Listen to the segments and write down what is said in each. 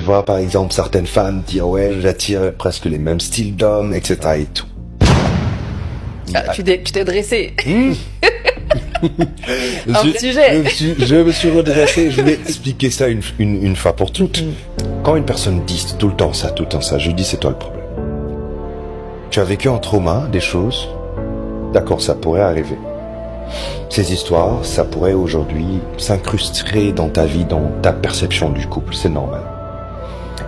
vois par exemple certaines femmes dire ouais, j'attire presque les mêmes styles d'hommes, etc. et tout. Tu t'es dressé. Je me suis redressé, je vais expliquer ça une fois pour toutes. Quand une personne dit tout le temps ça, je dis c'est toi le problème. Tu as vécu un trauma, des choses, d'accord, ça pourrait arriver. Ces histoires, ça pourrait aujourd'hui s'incruster dans ta vie, dans ta perception du couple, c'est normal.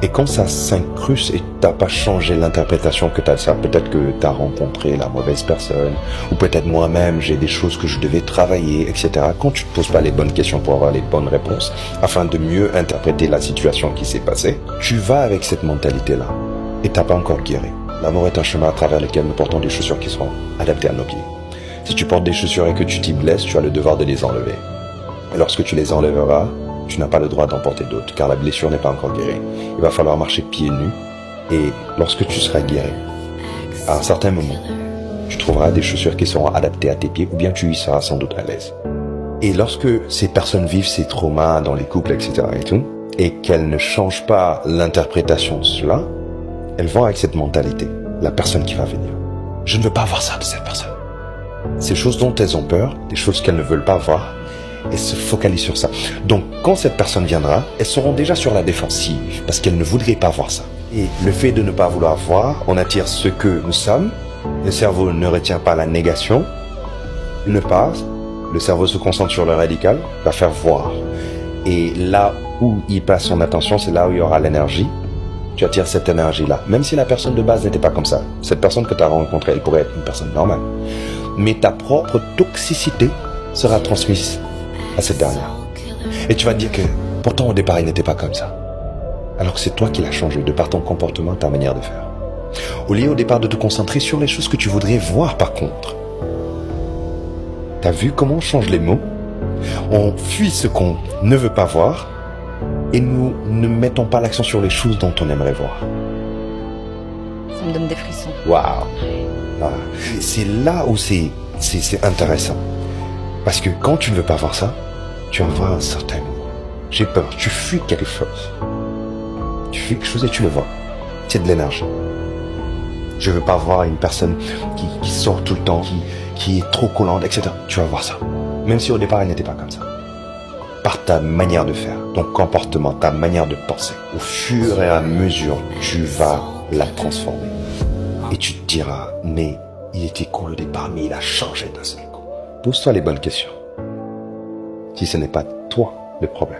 Et quand ça s'incruste et t'as pas changé l'interprétation que t'as de ça, peut-être que t'as rencontré la mauvaise personne, ou peut-être moi-même j'ai des choses que je devais travailler, etc. Quand tu te poses pas les bonnes questions pour avoir les bonnes réponses, afin de mieux interpréter la situation qui s'est passée, tu vas avec cette mentalité-là, et t'as pas encore guéri. L'amour est un chemin à travers lequel nous portons des chaussures qui seront adaptées à nos pieds. Si tu portes des chaussures et que tu t'y blesses, tu as le devoir de les enlever. Et lorsque tu les enlèveras, tu n'as pas le droit d'en porter d'autres, car la blessure n'est pas encore guérie. Il va falloir marcher pieds nus, et lorsque tu seras guéri, à un certain moment, tu trouveras des chaussures qui seront adaptées à tes pieds, ou bien tu y seras sans doute à l'aise. Et lorsque ces personnes vivent ces traumas dans les couples, etc. et tout, et qu'elles ne changent pas l'interprétation de cela, elles vont avec cette mentalité, la personne qui va venir. Je ne veux pas voir ça de cette personne. Ces choses dont elles ont peur, des choses qu'elles ne veulent pas voir, elles se focalisent sur ça. Donc, quand cette personne viendra, elles seront déjà sur la défensive, parce qu'elles ne voudraient pas voir ça. Et le fait de ne pas vouloir voir, on attire ce que nous sommes. Le cerveau ne retient pas la négation, il ne passe. Le cerveau se concentre sur le radical, va faire voir. Et là où il passe son attention, c'est là où il y aura l'énergie. Tu attires cette énergie-là. Même si la personne de base n'était pas comme ça. Cette personne que tu as rencontrée, elle pourrait être une personne normale. Mais ta propre toxicité sera transmise à cette dernière. Et tu vas te dire que pourtant au départ il n'était pas comme ça. Alors que c'est toi qui l'as changé de par ton comportement, ta manière de faire. Au lieu au départ de te concentrer sur les choses que tu voudrais voir par contre. T'as vu comment on change les mots? On fuit ce qu'on ne veut pas voir et nous ne mettons pas l'accent sur les choses dont on aimerait voir. Ça me donne des frissons. Waouh! Ah, c'est là où c'est intéressant. Parce que quand tu ne veux pas voir ça, tu vas voir un certain moment. J'ai peur, tu fuis quelque chose. Tu fuis quelque chose et tu le vois. C'est de l'énergie. Je veux pas voir une personne qui sort tout le temps, qui est trop collante, etc. Tu vas voir ça. Même si au départ elle n'était pas comme ça. Par ta manière de faire, ton comportement, ta manière de penser. Au fur et à mesure, tu vas la transformer. Et tu te diras, mais il était cool au départ, mais il a changé d'un seul coup. Pose-toi les bonnes questions. Si ce n'est pas toi le problème.